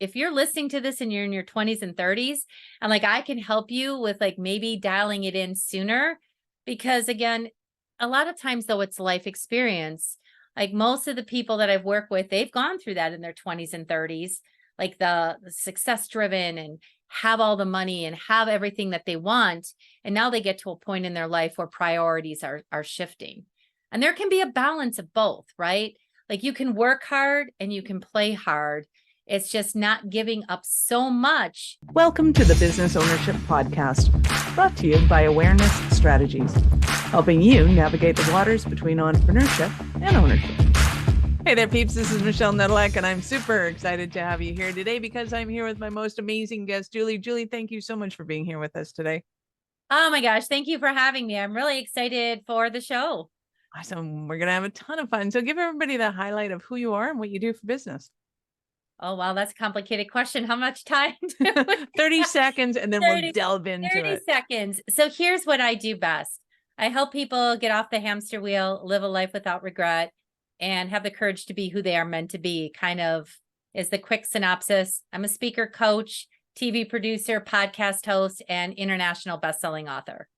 if you're listening to this and you're in your 20s and 30s, and like I can help you with like maybe dialing it in sooner, because again, a lot of times though, it's life experience. Like most of the people that I've worked with, they've gone through that in their 20s and 30s, like the success driven and have all the money and have everything that they want. And now they get to a point in their life where priorities are shifting. And there can be a balance of both, right? Like you can work hard and you can play hard. It's just not giving up so much. Welcome to the Business Ownership Podcast, brought to you by Awareness Strategies, helping you navigate the waters between entrepreneurship and ownership. Hey there, peeps. This is Michelle Nedelec, and I'm super excited to have you here today because I'm here with my most amazing guest, Julie. Julie, thank you so much for being here with us today. Oh my gosh. Thank you for having me. I'm really excited for the show. Awesome. We're going to have a ton of fun. So give everybody the highlight of who you are and what you do for business. Oh, wow. That's a complicated question. How much time? 30 seconds, and then we'll delve into 30 seconds. So here's what I do best. I help people get off the hamster wheel, live a life without regret, and have the courage to be who they are meant to be. Kind of is the quick synopsis. I'm a speaker, coach, TV producer, podcast host, and international bestselling author.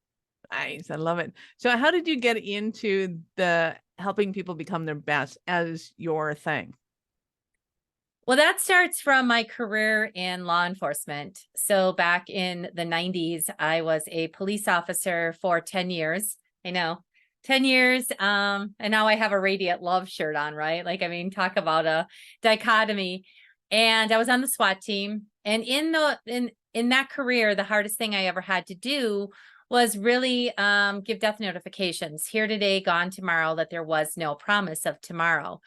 Nice. I love it. So how did you get into the helping people become their best as your thing? Well, that starts from my career in law enforcement. So back in the 90s, I was a police officer for 10 years. I know, 10 years. And now I have a Radiant Love shirt on, right? Like, I mean, talk about a dichotomy. And I was on the SWAT team. And in that career, the hardest thing I ever had to do was really give death notifications. Here today, gone tomorrow, that there was no promise of tomorrow.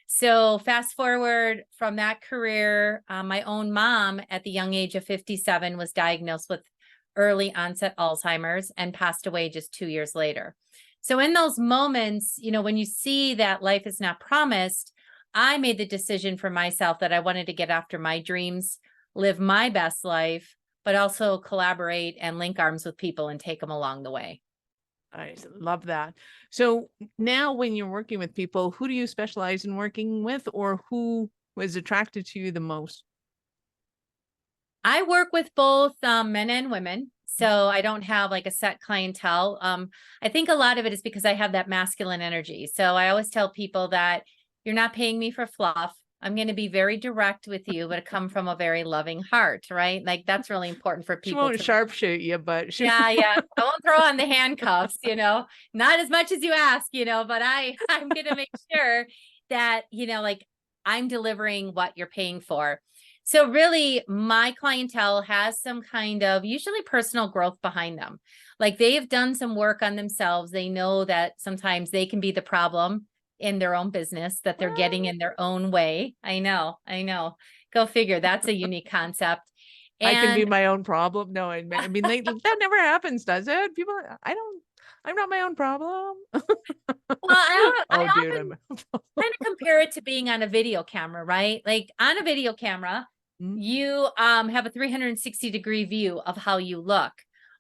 So fast forward from that career, my own mom at the young age of 57 was diagnosed with early onset Alzheimer's and passed away just 2 years later. So in those moments, you know, when you see that life is not promised, I made the decision for myself that I wanted to get after my dreams, live my best life, but also collaborate and link arms with people and take them along the way. I love that. So now when you're working with people, who do you specialize in working with, or who was attracted to you the most? I work with both men and women. So I don't have like a set clientele. I think a lot of it is because I have that masculine energy. So I always tell people that you're not paying me for fluff. I'm going to be very direct with you, but come from a very loving heart, right? Like that's really important for people. She won't sharpshoot you, but yeah. I won't throw on the handcuffs, you know, not as much as you ask, you know, but I'm going to make sure that, you know, like I'm delivering what you're paying for. So really my clientele has some kind of usually personal growth behind them. Like they've done some work on themselves. They know that sometimes they can be the problem in their own business, that they're getting in their own way. I know. Go figure. That's a unique concept. And I can be my own problem. No, I mean, that never happens, does it? People, I'm not my own problem. Well, I often kind of compare it to being on a video camera, right? Like on a video camera, you have a 360-degree view of how you look.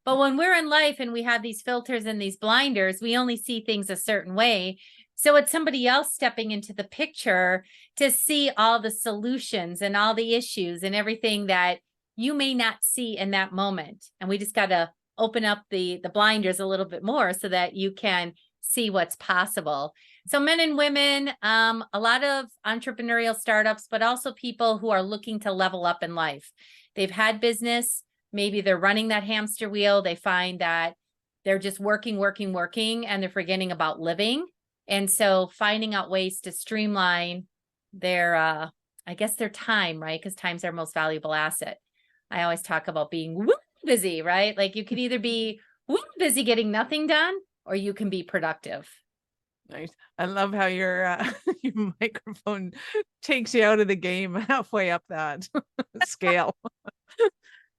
But when we're in life and we have these filters and these blinders, we only see things a certain way. So it's somebody else stepping into the picture to see all the solutions and all the issues and everything that you may not see in that moment. And we just got to open up the blinders a little bit more so that you can see what's possible. So men and women, a lot of entrepreneurial startups, but also people who are looking to level up in life. They've had business. Maybe they're running that hamster wheel. They find that they're just working, and they're forgetting about living. And so finding out ways to streamline their, I guess their time, right? Because time's their most valuable asset. I always talk about being busy, right? Like you could either be busy getting nothing done, or you can be productive. Nice. I love how your microphone takes you out of the game halfway up that scale.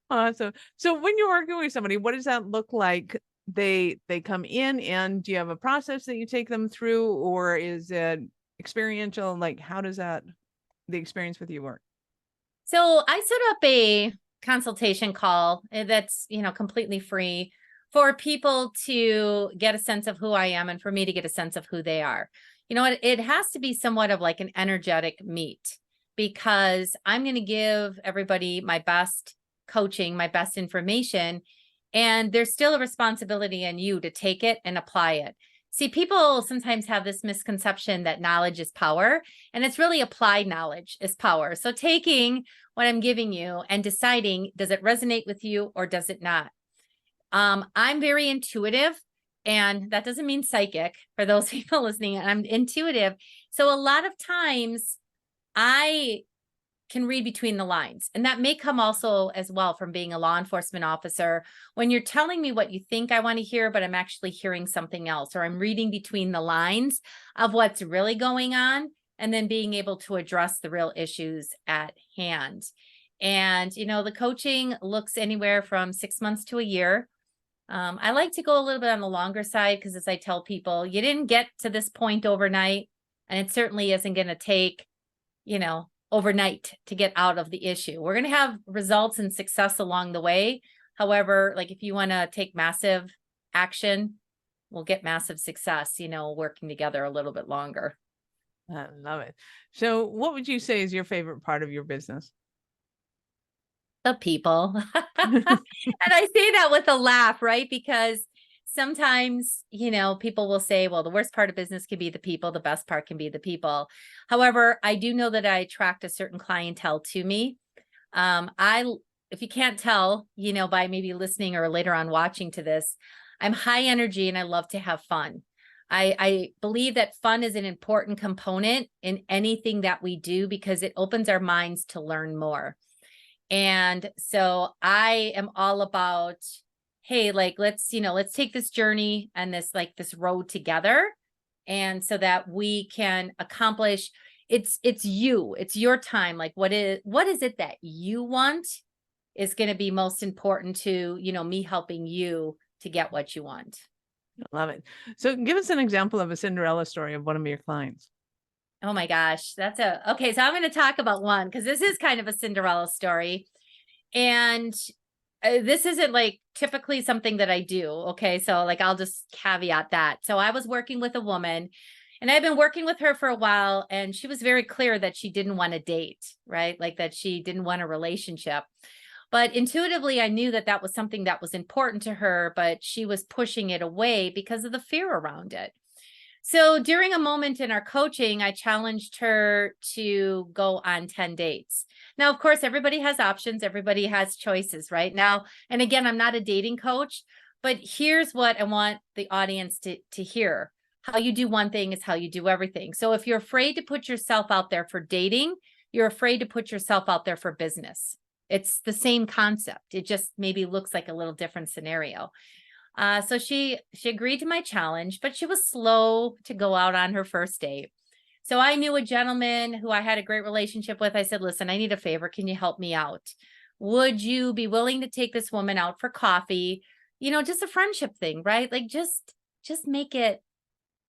Awesome. So when you're working with somebody, what does that look like? They come in, and do you have a process that you take them through, or is it experiential? Like how does the experience with you work? So I set up a consultation call that's, you know, completely free for people to get a sense of who I am and for me to get a sense of who they are. You know, it has to be somewhat of like an energetic meet. because I'm going to give everybody my best coaching, my best information, and there's still a responsibility on you to take it and apply it. See, people sometimes have this misconception that knowledge is power, and it's really applied knowledge is power. So taking what I'm giving you and deciding, does it resonate with you or does it not? I'm very intuitive, and that doesn't mean psychic for those people listening. I'm intuitive. So a lot of times I can read between the lines. And that may come also as well from being a law enforcement officer. When you're telling me what you think I want to hear, but I'm actually hearing something else, or I'm reading between the lines of what's really going on, and then being able to address the real issues at hand. And, you know, the coaching looks anywhere from 6 months to a year. I like to go a little bit on the longer side because, as I tell people, you didn't get to this point overnight, and it certainly isn't going to take, you know, overnight to get out of the issue. We're going to have results and success along the way. However, like if you want to take massive action, we'll get massive success, you know, working together a little bit longer. I love it. So what would you say is your favorite part of your business? The people. And I say that with a laugh, right? Because sometimes, you know, people will say, well, the worst part of business can be the people, the best part can be the people. However, I do know that I attract a certain clientele to me. If you can't tell, you know, by maybe listening or later on watching to this, I'm high energy and I love to have fun. I believe that fun is an important component in anything that we do because it opens our minds to learn more. And so I am all about, hey, like, let's take this journey and this road together. And so that we can accomplish, it's your time. Like, what is it that you want is going to be most important to, you know, me helping you to get what you want. I love it. So give us an example of a Cinderella story of one of your clients. Oh my gosh, okay. So I'm going to talk about one because this is kind of a Cinderella story. And this isn't like typically something that I do. Okay. So like, I'll just caveat that. So I was working with a woman and I've been working with her for a while, and she was very clear that she didn't want to date, right? Like that she didn't want a relationship. But intuitively, I knew that that was something that was important to her, but she was pushing it away because of the fear around it. So during a moment in our coaching, I challenged her to go on 10 dates. Now, of course, everybody has options. Everybody has choices right now. And again, I'm not a dating coach, but here's what I want the audience to hear. How you do one thing is how you do everything. So if you're afraid to put yourself out there for dating, you're afraid to put yourself out there for business. It's the same concept. It just maybe looks like a little different scenario. So she agreed to my challenge, but she was slow to go out on her first date. So I knew a gentleman who I had a great relationship with. I said, listen, I need a favor. Can you help me out? Would you be willing to take this woman out for coffee? You know, just a friendship thing, right? Like just make it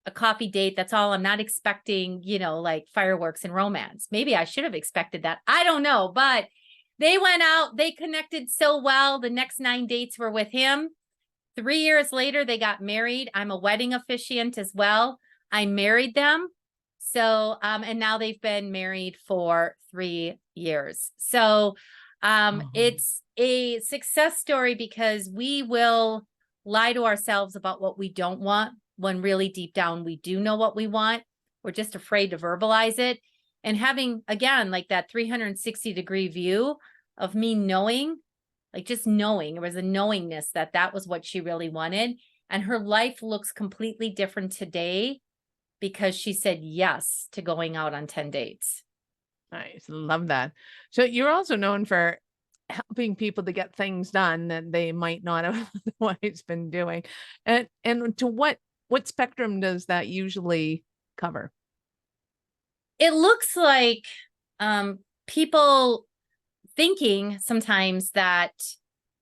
a coffee date. That's all. I'm not expecting, you know, like fireworks and romance. Maybe I should have expected that. I don't know, but they went out, they connected so well. The next 9 dates were with him. 3 years later, they got married. I'm a wedding officiant as well. I married them. So, and now they've been married for 3 years. So, it's a success story because we will lie to ourselves about what we don't want when really deep down we do know what we want. We're just afraid to verbalize it. And having, again, like that 360-degree view of me knowing, like just knowing, it was a knowingness that that was what she really wanted. And her life looks completely different today because she said yes to going out on 10 dates. Nice. Love that. So you're also known for helping people to get things done that they might not have otherwise been doing. And to what spectrum does that usually cover? It looks like people thinking sometimes that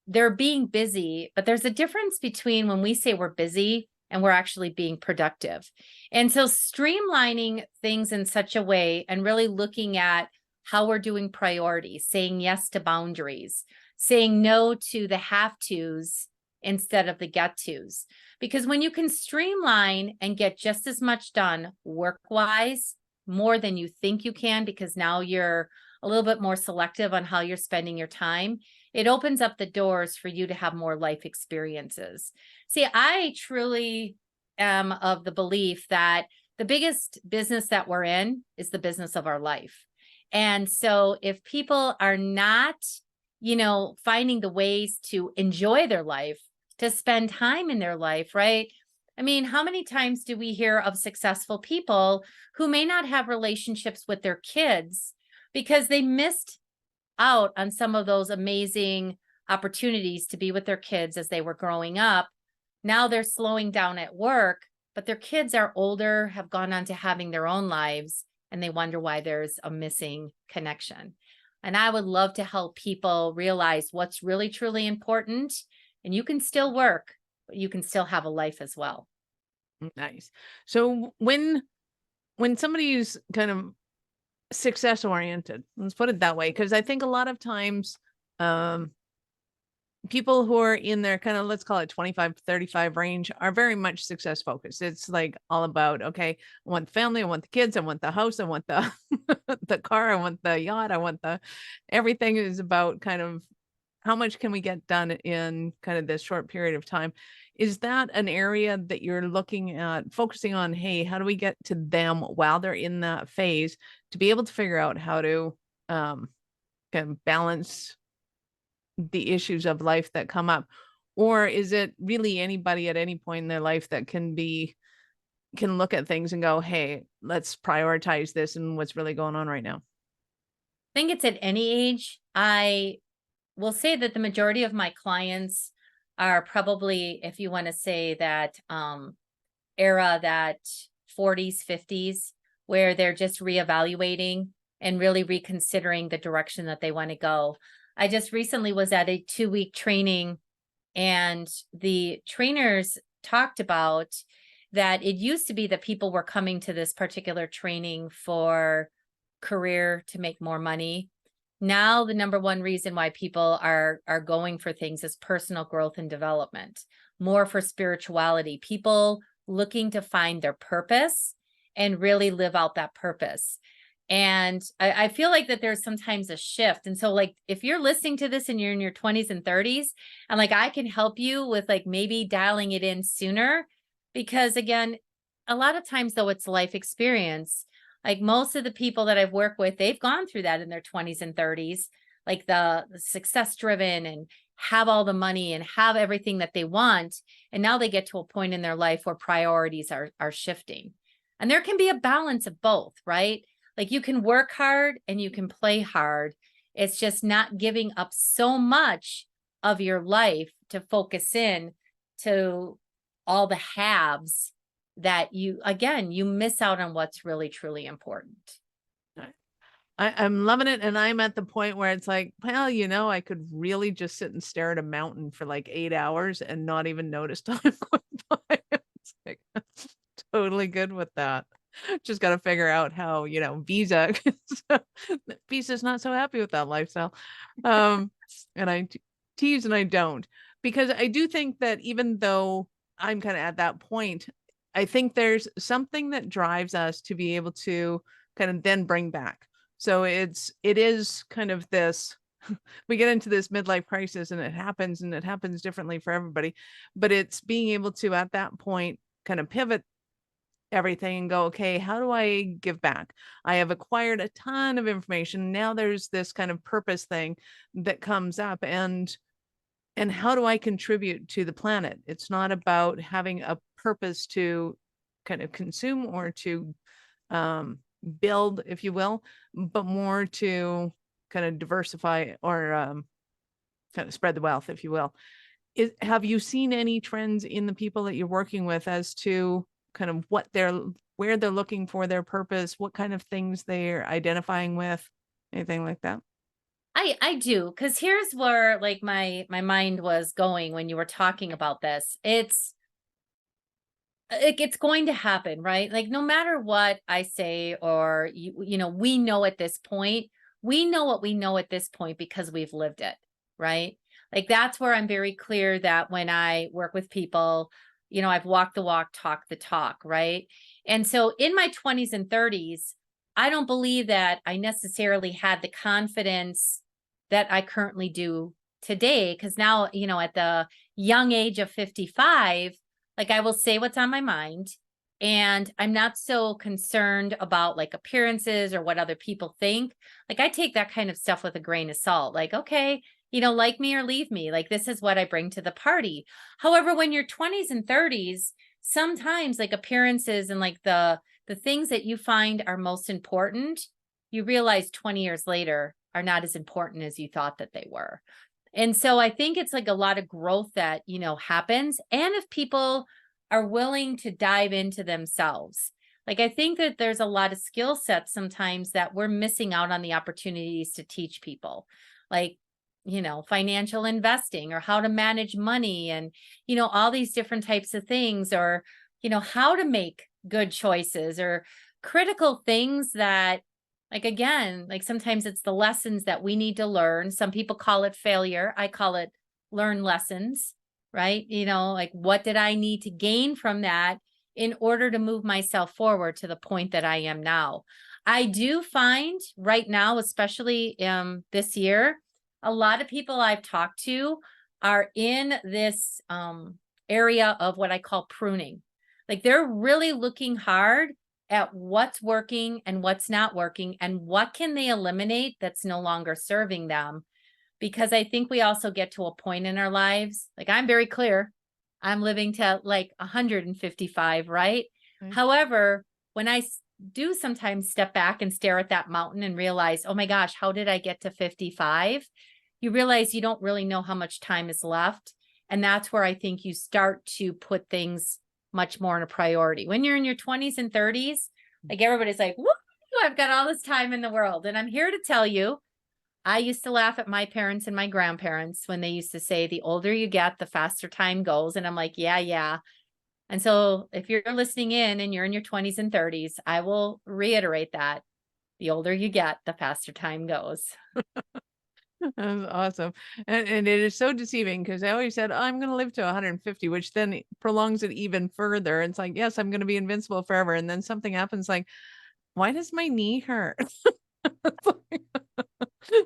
they're being busy, but there's a difference between when we say we're busy and we're actually being productive. And so streamlining things in such a way and really looking at how we're doing priorities, saying yes to boundaries, saying no to the have tos instead of the get tos. Because when you can streamline and get just as much done work-wise more than you think you can, because now you're a little bit more selective on how you're spending your time, it opens up the doors for you to have more life experiences. See, I truly am of the belief that the biggest business that we're in is the business of our life. And so if people are not, finding the ways to enjoy their life, to spend time in their life, right? I mean, how many times do we hear of successful people who may not have relationships with their kids because they missed out on some of those amazing opportunities to be with their kids as they were growing up? Now they're slowing down at work, but their kids are older, have gone on to having their own lives, and they wonder why there's a missing connection. And I would love to help people realize what's really, truly important. And you can still work, but you can still have a life as well. Nice. So when somebody's kind of success oriented, let's put it that way, because I think a lot of times people who are in their kind of, let's call it 25 to 35 range, are very much success focused. It's like all about, okay, I want the family, I want the kids, I want the house, I want the the car, I want the yacht, I want the everything is about kind of how much can we get done in kind of this short period of time. Is that an area that you're looking at focusing on? Hey, how do we get to them while they're in that phase to be able to figure out how to kind of balance the issues of life that come up? Or is it really anybody at any point in their life that can look at things and go, hey, let's prioritize this and what's really going on right now? I think it's at any age. I will say that the majority of my clients are probably, if you want to say that era, that 40s, 50s, where they're just reevaluating and really reconsidering the direction that they want to go. I just recently was at a 2-week training, and the trainers talked about that it used to be that people were coming to this particular training for career, to make more money. Now, the number one reason why people are going for things is personal growth and development, more for spirituality, people looking to find their purpose and really live out that purpose. And I feel like that there's sometimes a shift. And so, like, if you're listening to this and you're in your 20s and 30s, and like I can help you with like maybe dialing it in sooner, because again, a lot of times though, it's life experience. Like most of the people that I've worked with, they've gone through that in their 20s and 30s, like the success driven and have all the money and have everything that they want. And now they get to a point in their life where priorities are shifting. And there can be a balance of both, right? Like you can work hard and you can play hard. It's just not giving up so much of your life to focus in to all the haves that you miss out on what's really, truly important. I'm loving it. And I'm at the point where it's like, well, I could really just sit and stare at a mountain for like 8 hours and not even notice time going by. It's like, totally good with that. Just got to figure out how, Visa, Visa's not so happy with that lifestyle. And I tease and I don't, because I do think that even though I'm kind of at that point, I think there's something that drives us to be able to kind of then bring back. So it is kind of this, we get into this midlife crisis and it happens differently for everybody, but it's being able to at that point kind of pivot everything and go, okay, how do I give back? I have acquired a ton of information. Now there's this kind of purpose thing that comes up, and how do I contribute to the planet? It's not about having a purpose to kind of consume or to build, if you will, but more to kind of diversify or kind of spread the wealth, if you will. Have you seen any trends in the people that you're working with as to kind of where they're looking for their purpose, what kind of things they're identifying with, anything like that? I do, because here's where like my mind was going when you were talking about this. It's going to happen, right? Like no matter what I say, or we know at this point, we know what we know at this point because we've lived it, right? Like that's where I'm very clear that when I work with people, I've walked the walk, talked the talk, right? And so in my 20s and 30s, I don't believe that I necessarily had the confidence that I currently do today. Cause now, at the young age of 55, like I will say what's on my mind. And I'm not so concerned about like appearances or what other people think. Like I take that kind of stuff with a grain of salt. Like, okay, like me or leave me. Like this is what I bring to the party. However, when you're 20s and 30s, sometimes like appearances and like the things that you find are most important, you realize 20 years later are not as important as you thought that they were. And so I think it's like a lot of growth that, happens. And if people are willing to dive into themselves, like I think that there's a lot of skill sets sometimes that we're missing out on the opportunities to teach people, like, financial investing or how to manage money and, all these different types of things, or, how to make good choices or critical things that, like, again, like sometimes it's the lessons that we need to learn. Some people call it failure. I call it learn lessons, right? Like what did I need to gain from that in order to move myself forward to the point that I am now? I do find right now, especially this year, a lot of people I've talked to are in this area of what I call pruning. Like they're really looking hard at what's working and what's not working and what can they eliminate that's no longer serving them. Because I think we also get to a point in our lives, like I'm very clear, I'm living to like 155, right? Right. However, when I do sometimes step back and stare at that mountain and realize, oh my gosh, how did I get to 55? You realize you don't really know how much time is left. And that's where I think you start to put things much more in a priority. When you're in your 20s and 30s, like everybody's like, woo, I've got all this time in the world. And I'm here to tell you, I used to laugh at my parents and my grandparents when they used to say, the older you get, the faster time goes. And I'm like, yeah, yeah. And so if you're listening in and you're in your 20s and 30s, I will reiterate that the older you get, the faster time goes. That's awesome. And it is so deceiving because I always said, oh, I'm going to live to 150, which then prolongs it even further. It's like, yes, I'm going to be invincible forever. And then something happens like, why does my knee hurt?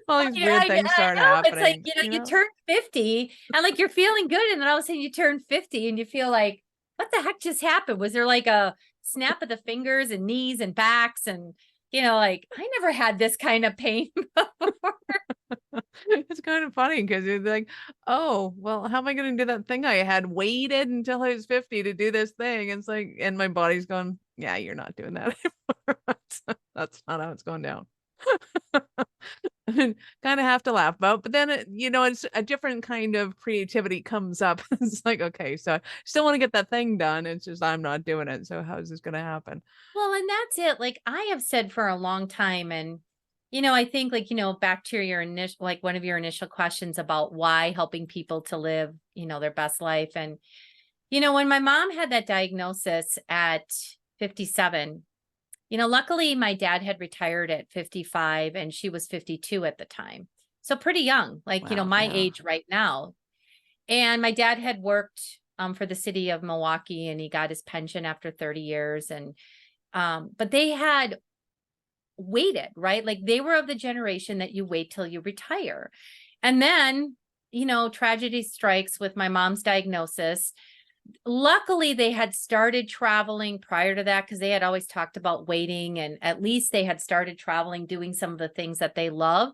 All these Yeah, weird things I start know. It's like, happening, you turn 50 and like you're feeling good. And then all of a sudden you turn 50 and you feel like, what the heck just happened? Was there like a snap of the fingers and knees and backs? And, like I never had this kind of pain before. It's kind of funny because you're like, oh, well, how am I going to do that thing I had waited until I was 50 to do this thing? And it's like, and my body's going, yeah, you're not doing that anymore. That's not how it's going down. Kind of have to laugh about, but then it's a different kind of creativity comes up. It's like, okay, so I still want to get that thing done. It's just I'm not doing it. So how is this going to happen? Well, and that's it. Like I have said for a long time, and I think like, back to your initial, like one of your initial questions about why helping people to live, their best life. And, when my mom had that diagnosis at 57, luckily my dad had retired at 55 and she was 52 at the time. So pretty young, like, Wow, my yeah. age right now. And my dad had worked for the city of Milwaukee and he got his pension after 30 years. And but they had waited, right? Like they were of the generation that you wait till you retire. And then, tragedy strikes with my mom's diagnosis. Luckily, they had started traveling prior to that because they had always talked about waiting, and at least they had started traveling, doing some of the things that they love.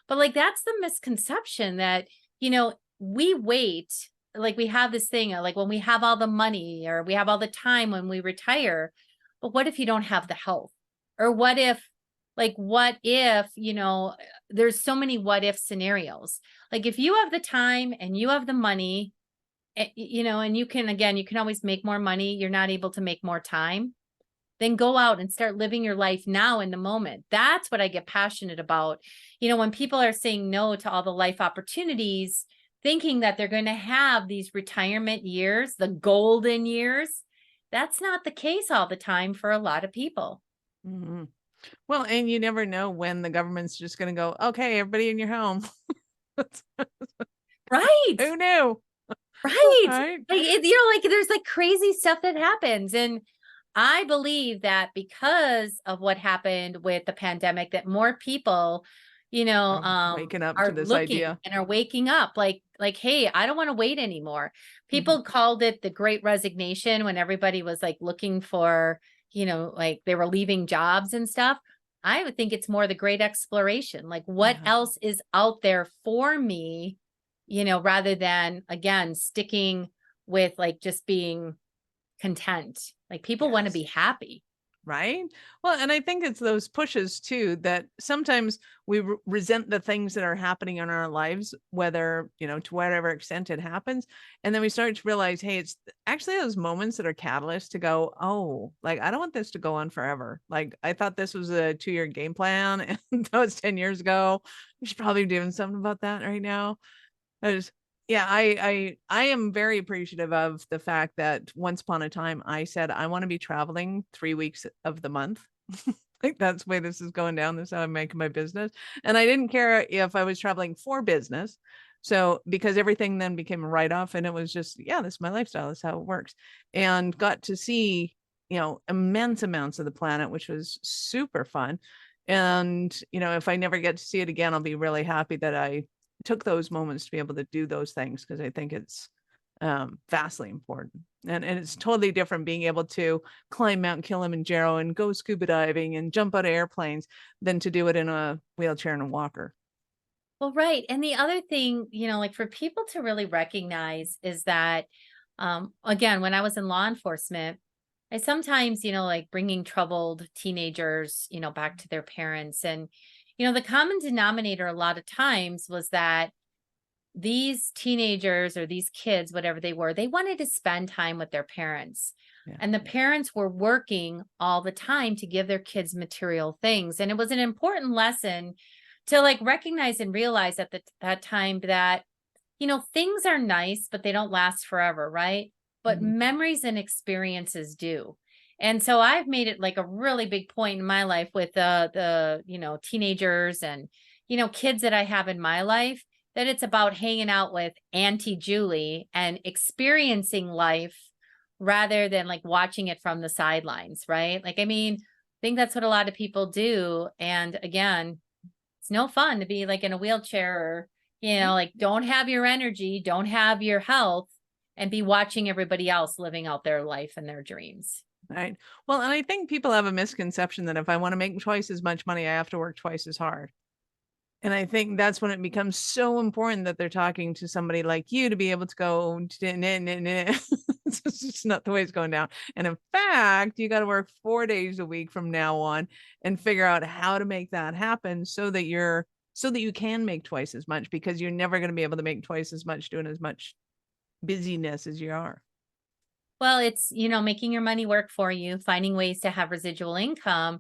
But like that's the misconception that, we wait, like we have this thing like when we have all the money or we have all the time when we retire. But what if you don't have the health? Or what if, there's so many what if scenarios. Like if you have the time and you have the money, and you can always make more money, you're not able to make more time, then go out and start living your life now in the moment. That's what I get passionate about. When people are saying no to all the life opportunities, thinking that they're going to have these retirement years, the golden years, that's not the case all the time for a lot of people. Mm-hmm. Well, and you never know when the government's just going to go, okay, everybody in your home. Right. Who knew? Right. Right. Like, like there's like crazy stuff that happens. And I believe that because of what happened with the pandemic, that more people, Waking up to are this looking idea. and are waking up like, hey, I don't want to wait anymore. Mhm. People called it the great resignation when everybody was like looking for, like they were leaving jobs and stuff. I would think it's more the great exploration. Like what Yeah. else is out there for me, rather than again sticking with like just being content. Like people want to Yes. be happy. Right. Well, and I think it's those pushes too that sometimes we resent the things that are happening in our lives, whether, to whatever extent it happens. And then we start to realize, hey, it's actually those moments that are catalysts to go, oh, like, I don't want this to go on forever. Like, I thought this was a 2-year game plan and that was 10 years ago. We should probably be doing something about that right now. There's yeah, I am very appreciative of the fact that once upon a time I said I want to be traveling 3 weeks of the month. Like that's the way this is going down. This is how I'm making my business. And I didn't care if I was traveling for business. So because everything then became a write-off and it was just, yeah, this is my lifestyle. This is how it works. And got to see, immense amounts of the planet, which was super fun. And, if I never get to see it again, I'll be really happy that I took those moments to be able to do those things because I think it's vastly important. And it's totally different being able to climb Mount Kilimanjaro and go scuba diving and jump out of airplanes than to do it in a wheelchair and a walker. Well, right. And the other thing, like for people to really recognize is that, again, when I was in law enforcement, I sometimes, like bringing troubled teenagers, back to their parents. And, the common denominator a lot of times was that these teenagers or these kids, whatever they were, they wanted to spend time with their parents. Yeah. And the parents were working all the time to give their kids material things. And it was an important lesson to like recognize and realize at that time that, things are nice, but they don't last forever, right? But Mhm. memories and experiences do. And so I've made it like a really big point in my life with the teenagers and, kids that I have in my life that it's about hanging out with Auntie Julie and experiencing life rather than like watching it from the sidelines, right? Like, I mean, I think that's what a lot of people do. And again, it's no fun to be like in a wheelchair or, like don't have your energy, don't have your health, and be watching everybody else living out their life and their dreams. Right. Well, and I think people have a misconception that if I want to make twice as much money, I have to work twice as hard. And I think that's when it becomes so important that they're talking to somebody like you to be able to go, it's just not the way it's going down. And in fact, you got to work 4 days a week from now on and figure out how to make that happen so that you can make twice as much because you're never going to be able to make twice as much doing as much busyness as you are. Well, it's, making your money work for you, finding ways to have residual income.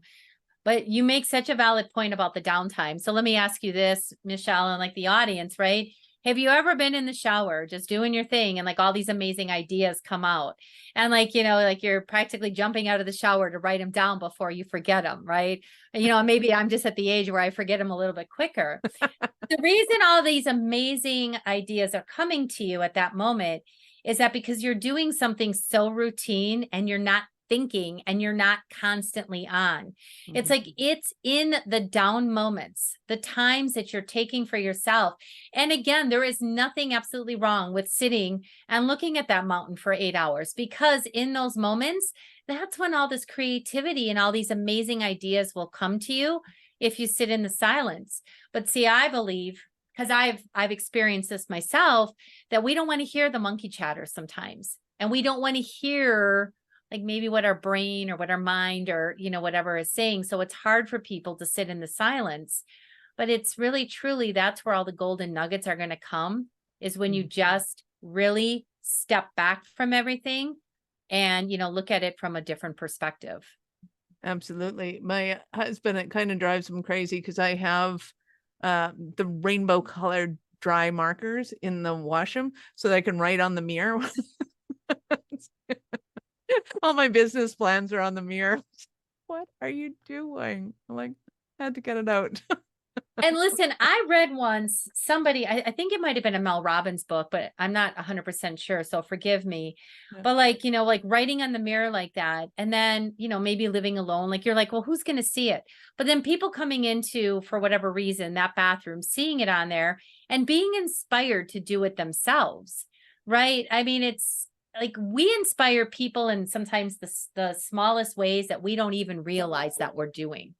But you make such a valid point about the downtime. So let me ask you this, Michelle, and like the audience, right? Have you ever been in the shower just doing your thing and like all these amazing ideas come out? And like, like you're practically jumping out of the shower to write them down before you forget them, right? And, maybe I'm just at the age where I forget them a little bit quicker. The reason all these amazing ideas are coming to you at that moment is that because you're doing something so routine and you're not thinking and you're not constantly on. It's like it's in the down moments, the times that you're taking for yourself. And again, there is nothing absolutely wrong with sitting and looking at that mountain for 8 hours because in those moments, that's when all this creativity and all these amazing ideas will come to you if you sit in the silence. But see, I believe because I've experienced this myself that we don't want to hear the monkey chatter sometimes. And we don't want to hear like maybe what our brain or what our mind or whatever is saying. So it's hard for people to sit in the silence. But it's really truly that's where all the golden nuggets are going to come is when you just really step back from everything and look at it from a different perspective. Absolutely. My husband, it kind of drives him crazy because I have the rainbow colored dry markers in the washroom so that I can write on the mirror. All my business plans are on the mirror. What are you doing? I'm like, I had to get it out. And listen, I read once somebody, I think it might have been a Mel Robbins book, but I'm not 100% sure. So forgive me. Yeah. But like, like writing on the mirror like that. And then, maybe living alone, like you're like, well, who's going to see it? But then people coming into, for whatever reason, that bathroom, seeing it on there and being inspired to do it themselves. Right. I mean, it's like we inspire people in sometimes the smallest ways that we don't even realize that we're doing.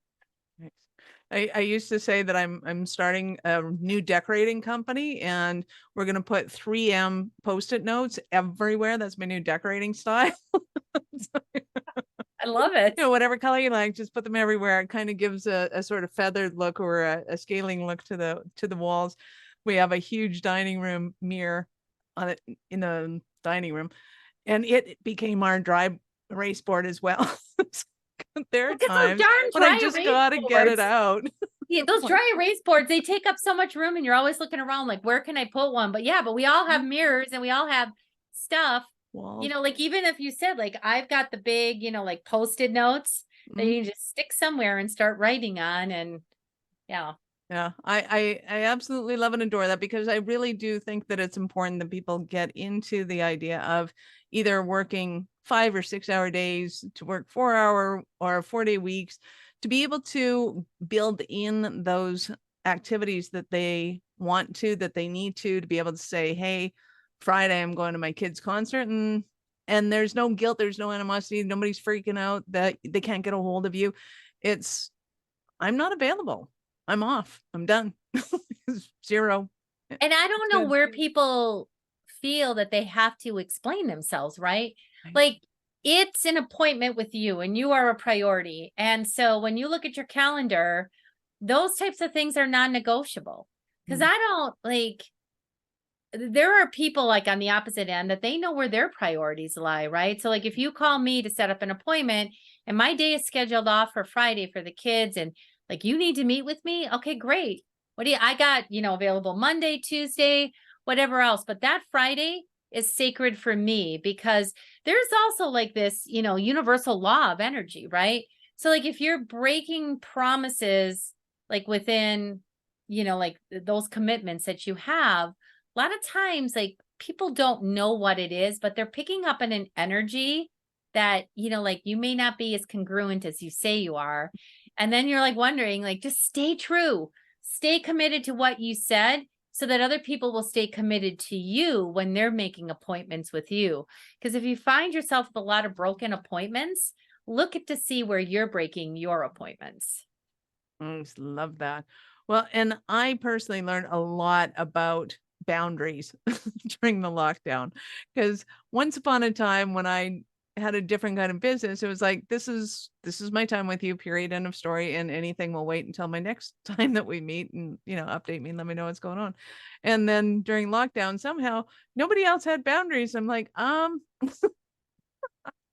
Nice. I used to say that I'm starting a new decorating company, and we're going to put 3M Post-it notes everywhere. That's my new decorating style. I love it. Whatever color you like, just put them everywhere. It kind of gives a sort of feathered look, or a scaling look to the walls. We have a huge dining room mirror on it in the dining room, and it became our dry erase board as well. There are Look at those times darn when I dry just erase gotta get it boards. out. Yeah, those dry erase boards, they take up so much room and you're always looking around like, where can I put one? But yeah, but we all have mirrors and we all have stuff, Walls. like even if you said, like, I've got the big, like Post-it notes that you can just stick somewhere and start writing on. And yeah. Yeah, I absolutely love and adore that, because I really do think that it's important that people get into the idea of either working 5 or 6 hour days, to work 4 hour or 4 day weeks, to be able to build in those activities that they want to, that they need to be able to say, hey, Friday I'm going to my kid's concert, and there's no guilt, there's no animosity, nobody's freaking out that they can't get a hold of you. It's, I'm not available. I'm off. I'm done. 0. And I don't know Good. where people feel that they have to explain themselves, right? Right. Like it's an appointment with you and you are a priority. And so when you look at your calendar, those types of things are non-negotiable. Because I don't like, there are people like on the opposite end that they know where their priorities lie, right? So like if you call me to set up an appointment and my day is scheduled off for Friday for the kids and like you need to meet with me, okay, great. What do you, I got, available Monday, Tuesday, whatever else, but that Friday is sacred for me because there's also like this, universal law of energy, right? So like if you're breaking promises like within, like those commitments that you have, a lot of times like people don't know what it is, but they're picking up on an energy that, like you may not be as congruent as you say you are. And then you're like wondering, like, just stay true, stay committed to what you said so that other people will stay committed to you when they're making appointments with you. Because if you find yourself with a lot of broken appointments, look at to see where you're breaking your appointments. I just love that. Well, and I personally learned a lot about boundaries during the lockdown, because once upon a time when I had a different kind of business, it was like, this is my time with you, period, end of story, and anything will wait until my next time that we meet, and update me and let me know what's going on. And then during lockdown, somehow nobody else had boundaries. I'm like,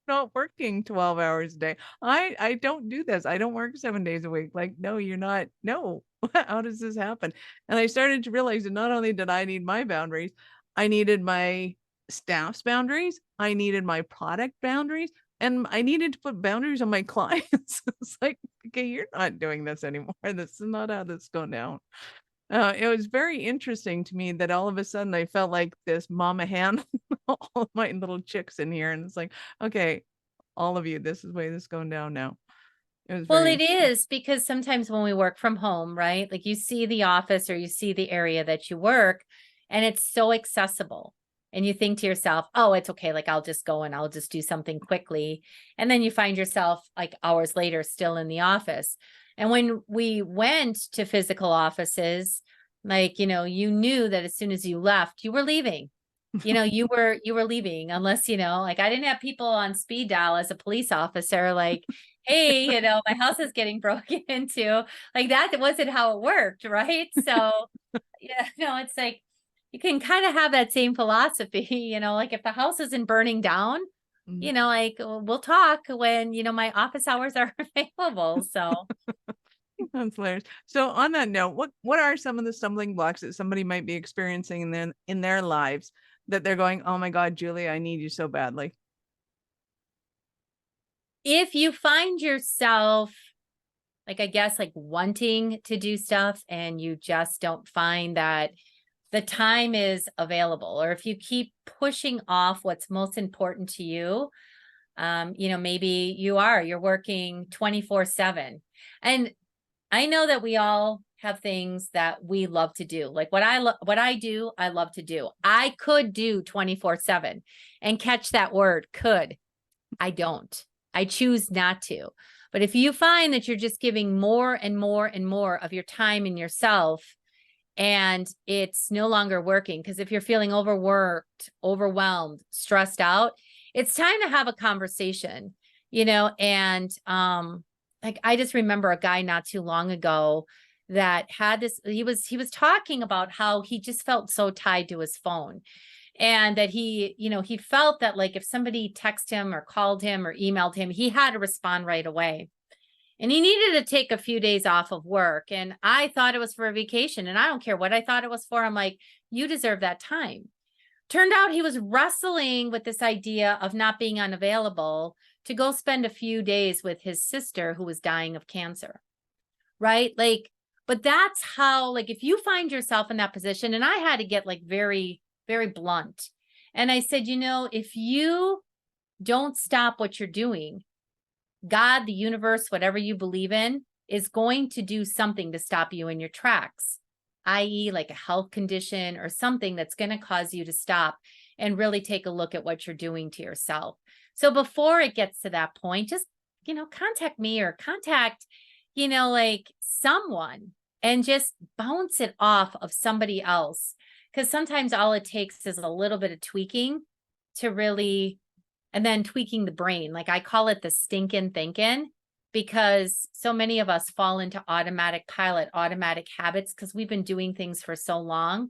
not working 12 hours a day. I don't do this. I don't work 7 days a week. Like, no, you're not. No. How does this happen? And I started to realize that not only did I need my boundaries, I needed my staff's boundaries, I needed my product boundaries, and I needed to put boundaries on my clients. It's like, okay, you're not doing this anymore. This is not how this is going down. It was very interesting to me that all of a sudden I felt like this mama hen, all my little chicks in here. And it's like, okay, all of you, this is the way this is going down now. It was Well, very it interesting. is because sometimes when we work from home, right? Like you see the office or you see the area that you work and it's so accessible. And you think to yourself, oh, it's okay. Like I'll just go and I'll just do something quickly. And then you find yourself like hours later still in the office. And when we went to physical offices, like, you knew that as soon as you left, you were leaving. You were leaving unless, like I didn't have people on speed dial as a police officer, like, hey, my house is getting broken into. Like that wasn't how it worked, right? So yeah, no, it's like you can kind of have that same philosophy, like if the house isn't burning down, Mm. like we'll talk when, my office hours are available. So That's hilarious. So on that note, what are some of the stumbling blocks that somebody might be experiencing in their lives that they're going, oh my God, Julie, I need you so badly? if you find yourself like, I guess, like wanting to do stuff and you just don't find that the time is available, or if you keep pushing off what's most important to you, maybe you're working 24/7. And I know that we all have things that we love to do. Like what I do, I love to do. I could do 24/7, and catch that word, could. I don't. I choose not to. But if you find that you're just giving more and more and more of your time in yourself, and it's no longer working, because if you're feeling overworked, overwhelmed, stressed out, it's time to have a conversation, and like, I just remember a guy not too long ago that had this, he was talking about how he just felt so tied to his phone, and that he felt that, like, if somebody texted him or called him or emailed him, he had to respond right away. And he needed to take a few days off of work. And I thought it was for a vacation. And I don't care what I thought it was for. I'm like, you deserve that time. Turned out he was wrestling with this idea of not being unavailable to go spend a few days with his sister who was dying of cancer. Right? Like, but that's how, like, if you find yourself in that position, and I had to get, like, very, very blunt. And I said, if you don't stop what you're doing, God, the universe, whatever you believe in, is going to do something to stop you in your tracks, i.e., like a health condition or something that's going to cause you to stop and really take a look at what you're doing to yourself. So before it gets to that point, just, contact me or contact, like someone, and just bounce it off of somebody else. Because sometimes all it takes is a little bit of tweaking to really, and then tweaking the brain. Like, I call it the stinking thinking, because so many of us fall into automatic pilot, automatic habits, because we've been doing things for so long.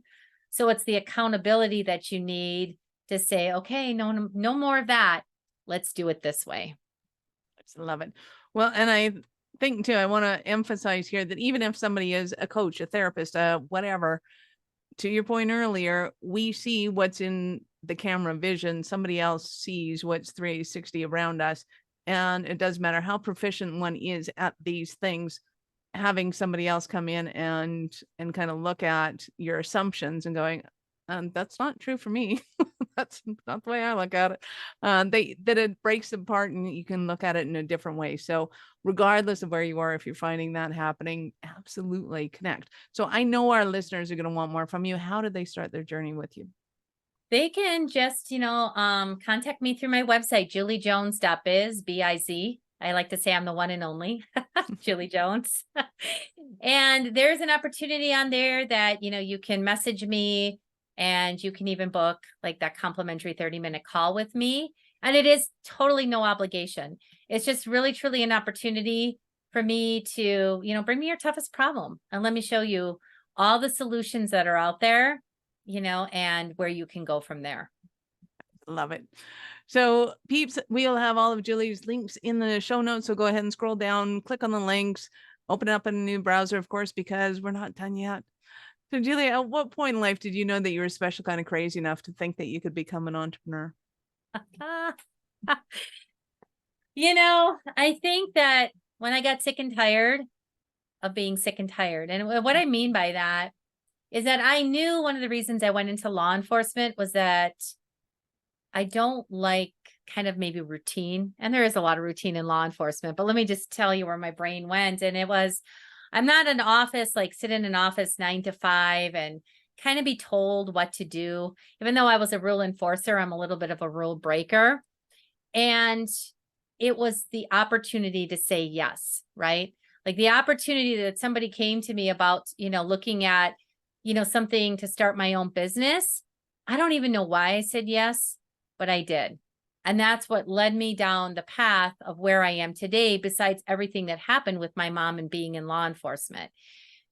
So it's the accountability that you need to say, okay, no more of that. Let's do it this way. I love it. Well, and I think too, I want to emphasize here that even if somebody is a coach, a therapist, whatever, to your point earlier, we see what's in the camera vision. Somebody else sees what's 360 around us. And it doesn't matter how proficient one is at these things, having somebody else come in and kind of look at your assumptions and going, that's not true for me. That's not the way I look at it. That it breaks them apart, and you can look at it in a different way. So regardless of where you are, if you're finding that happening, absolutely connect. So I know our listeners are going to want more from you. How did they start their journey with you? They can just, contact me through my website, juliejones.biz, B-I-Z. I like to say I'm the one and only Julie Jones. And there's an opportunity on there that, you can message me, and you can even book like that complimentary 30-minute call with me. And it is totally no obligation. It's just really, truly an opportunity for me to, bring me your toughest problem, and let me show you all the solutions that are out there, and where you can go from there. Love it. So peeps, we'll have all of Julie's links in the show notes. So go ahead and scroll down, click on the links, open up in a new browser, of course, because we're not done yet. So Julie, at what point in life did you know that you were special, kind of crazy enough to think that you could become an entrepreneur? I think that when I got sick and tired of being sick and tired, and what I mean by that is that I knew one of the reasons I went into law enforcement was that I don't like kind of maybe routine. And there is a lot of routine in law enforcement, but let me just tell you where my brain went. And it was, I'm not in office, like sit in an office 9 to 5 and kind of be told what to do. Even though I was a rule enforcer, I'm a little bit of a rule breaker. And it was the opportunity to say yes, right? Like the opportunity that somebody came to me about, looking at, something to start my own business. I don't even know why I said yes, but I did. And that's what led me down the path of where I am today, besides everything that happened with my mom and being in law enforcement.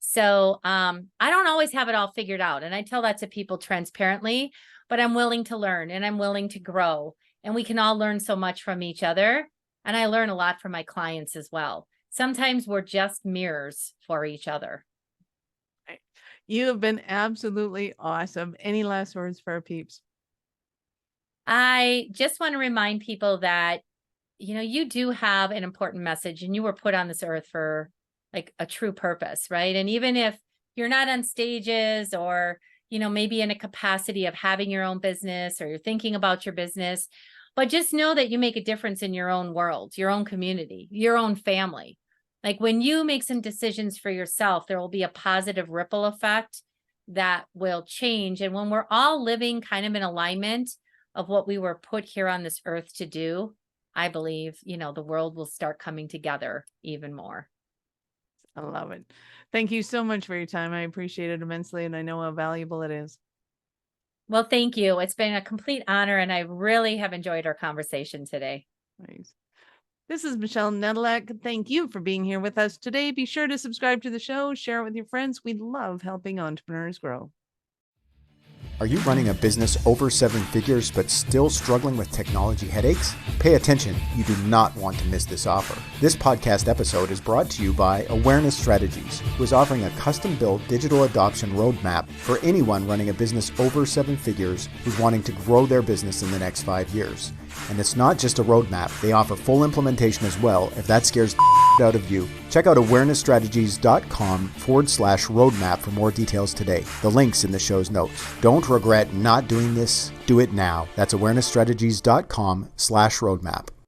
So I don't always have it all figured out. And I tell that to people transparently, but I'm willing to learn and I'm willing to grow. And we can all learn so much from each other. And I learn a lot from my clients as well. Sometimes we're just mirrors for each other. You have been absolutely awesome. Any last words for our peeps? I just want to remind people that, you do have an important message, and you were put on this earth for like a true purpose, right? And even if you're not on stages or, maybe in a capacity of having your own business or you're thinking about your business, but just know that you make a difference in your own world, your own community, your own family. Like when you make some decisions for yourself, there will be a positive ripple effect that will change. And when we're all living kind of in alignment of what we were put here on this earth to do, I believe, the world will start coming together even more. I love it. Thank you so much for your time. I appreciate it immensely, and I know how valuable it is. Well, thank you. It's been a complete honor, and I really have enjoyed our conversation today. Nice. This is Michelle Nedelec. Thank you for being here with us today. Be sure to subscribe to the show, share it with your friends. We love helping entrepreneurs grow. Are you running a business over 7 figures but still struggling with technology headaches? Pay attention. You do not want to miss this offer. This podcast episode is brought to you by Awareness Strategies, who is offering a custom-built digital adoption roadmap for anyone running a business over 7 figures who's wanting to grow their business in the next 5 years. And it's not just a roadmap. They offer full implementation as well if that scares the out of you. Check out awarenessstrategies.com/roadmap for more details today. The link's in the show's notes. Don't regret not doing this. Do it now. That's awarenessstrategies.com/roadmap.